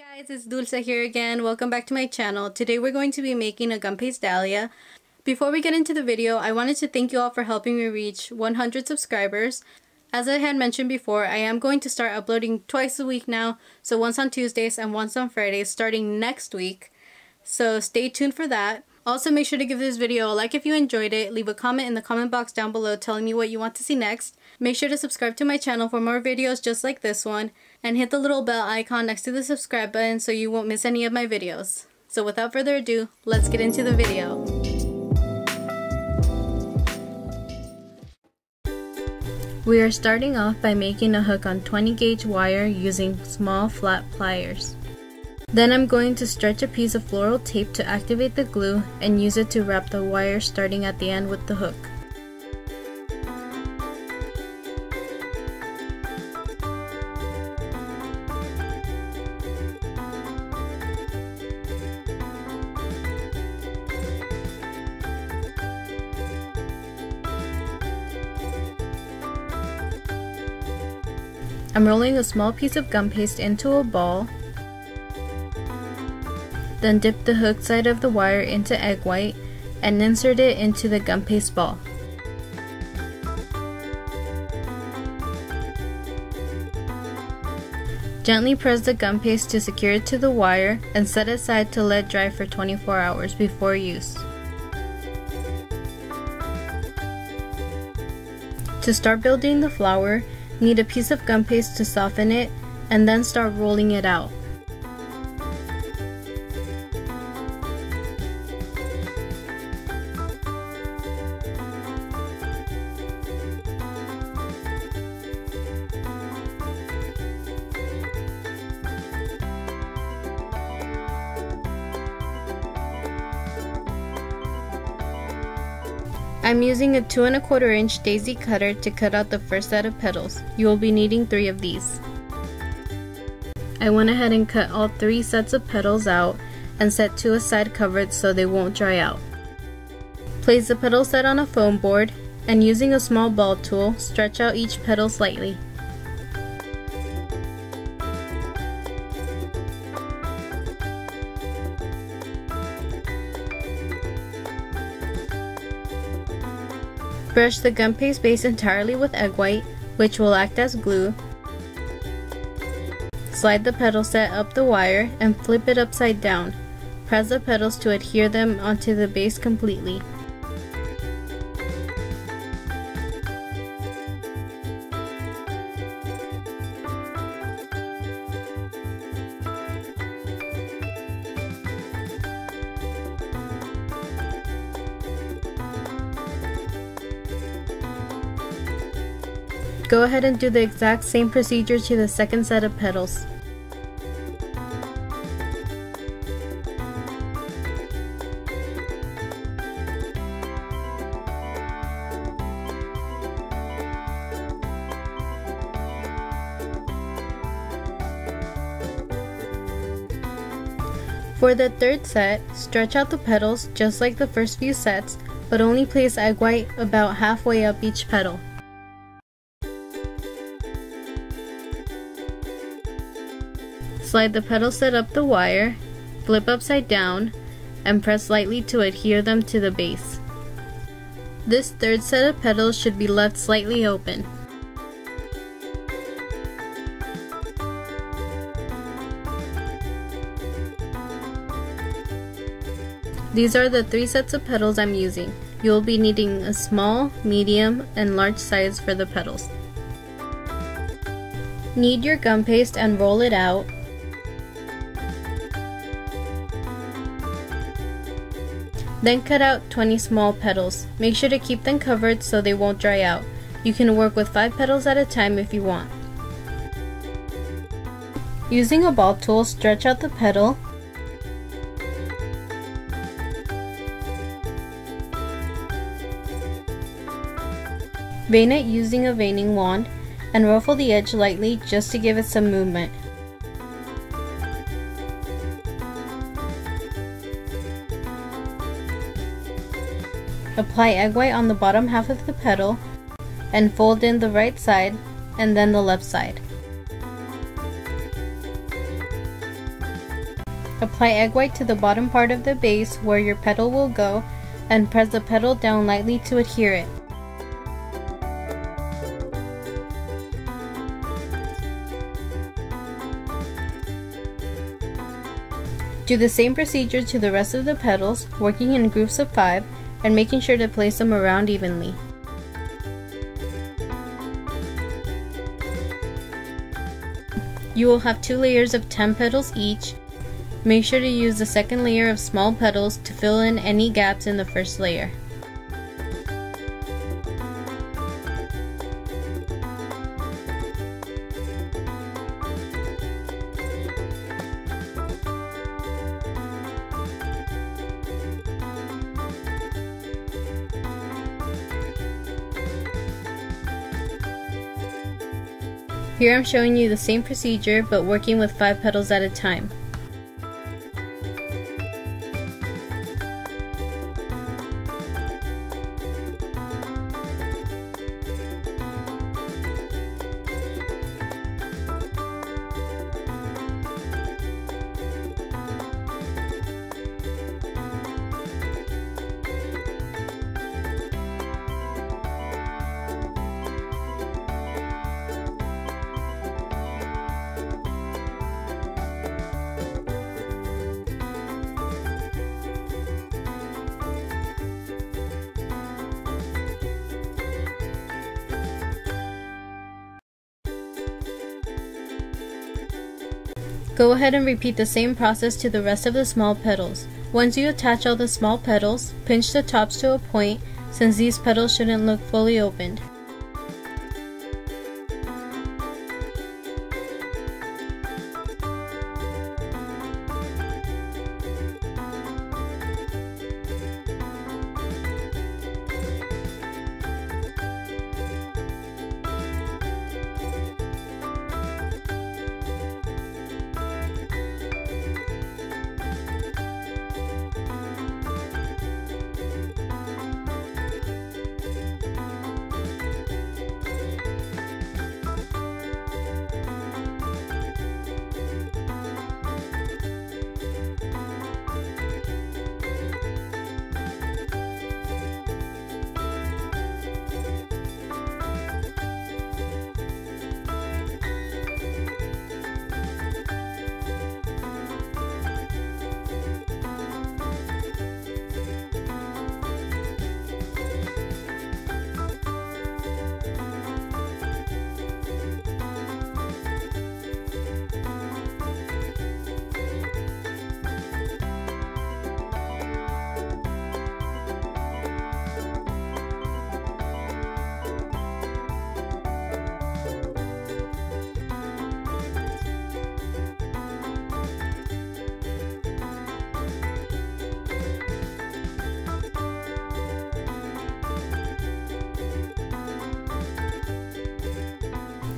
Guys, it's Dulce here again. Welcome back to my channel. Today we're going to be making a Gumpaste Dahlia. Before we get into the video, I wanted to thank you all for helping me reach 100 subscribers. As I had mentioned before, I am going to start uploading twice a week now. So once on Tuesdays and once on Fridays starting next week. So stay tuned for that. Also, make sure to give this video a like if you enjoyed it. Leave a comment in the comment box down below telling me what you want to see next. Make sure to subscribe to my channel for more videos just like this one. And hit the little bell icon next to the subscribe button so you won't miss any of my videos. So without further ado, let's get into the video. We are starting off by making a hook on 20 gauge wire using small flat pliers. Then I'm going to stretch a piece of floral tape to activate the glue and use it to wrap the wire starting at the end with the hook. I'm rolling a small piece of gum paste into a ball. Then dip the hook side of the wire into egg white and insert it into the gum paste ball. Gently press the gum paste to secure it to the wire and set aside to let dry for 24 hours before use. To start building the flower, need a piece of gum paste to soften it and then start rolling it out. I'm using a 2 1/4 inch daisy cutter to cut out the first set of petals. You will be needing 3 of these. I went ahead and cut all 3 sets of petals out and set 2 aside covered so they won't dry out. Place the petal set on a foam board and using a small ball tool, stretch out each petal slightly. Brush the gum paste base entirely with egg white, which will act as glue. Slide the petal set up the wire and flip it upside down. Press the petals to adhere them onto the base completely. Go ahead and do the exact same procedure to the second set of petals. For the third set, stretch out the petals just like the first few sets, but only place egg white about halfway up each petal. Slide the petal set up the wire, flip upside down, and press lightly to adhere them to the base. This third set of petals should be left slightly open. These are the 3 sets of petals I'm using. You will be needing a small, medium, and large size for the petals. Knead your gum paste and roll it out. Then cut out 20 small petals. Make sure to keep them covered so they won't dry out. You can work with 5 petals at a time if you want. Using a ball tool, stretch out the petal. Vein it using a veining wand and ruffle the edge lightly just to give it some movement. Apply egg white on the bottom half of the petal and fold in the right side and then the left side. Apply egg white to the bottom part of the base where your petal will go and press the petal down lightly to adhere it. Do the same procedure to the rest of the petals, working in groups of 5 and making sure to place them around evenly. You will have 2 layers of 10 petals each. Make sure to use the second layer of small petals to fill in any gaps in the first layer. Here I'm showing you the same procedure but working with 5 petals at a time. Go ahead and repeat the same process to the rest of the small petals. Once you attach all the small petals, pinch the tops to a point since these petals shouldn't look fully opened.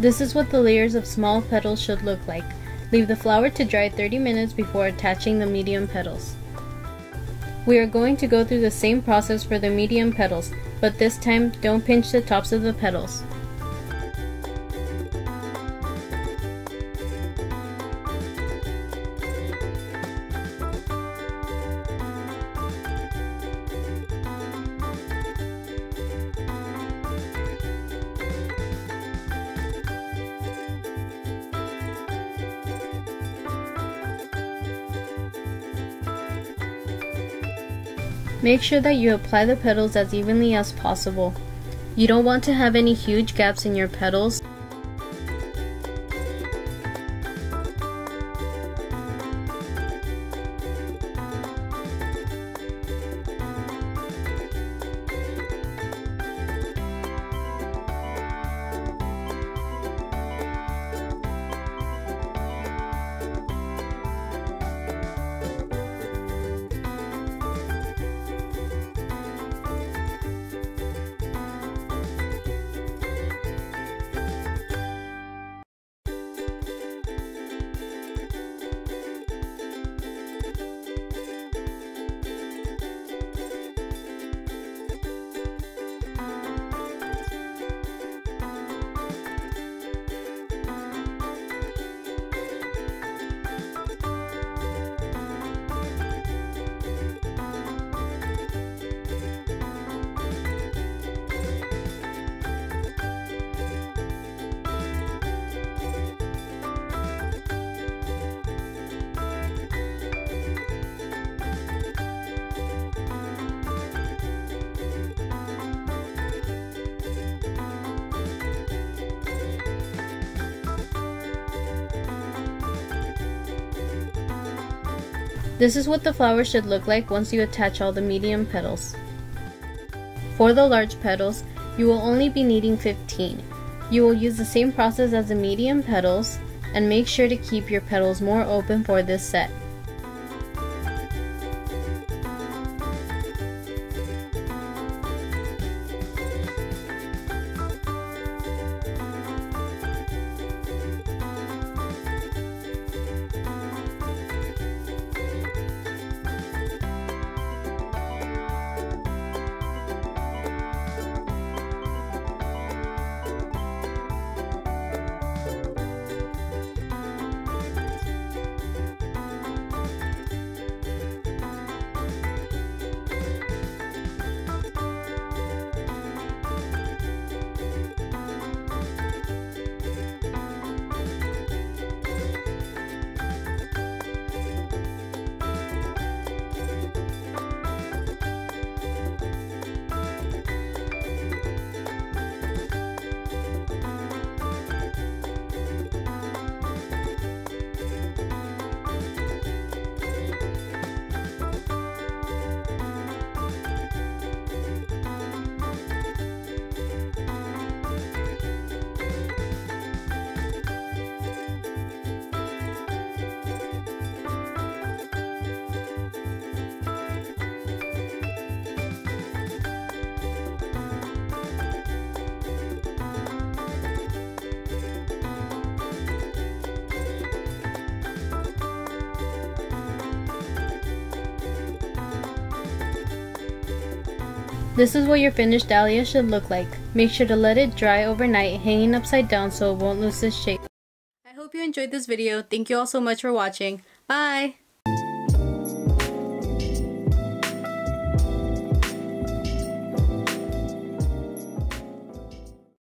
This is what the layers of small petals should look like. Leave the flower to dry 30 minutes before attaching the medium petals. We are going to go through the same process for the medium petals, but this time don't pinch the tops of the petals. Make sure that you apply the petals as evenly as possible. You don't want to have any huge gaps in your petals. This is what the flower should look like once you attach all the medium petals. For the large petals, you will only be needing 15. You will use the same process as the medium petals, and make sure to keep your petals more open for this set. This is what your finished dahlia should look like. Make sure to let it dry overnight, hanging upside down so it won't lose its shape. I hope you enjoyed this video. Thank you all so much for watching. Bye!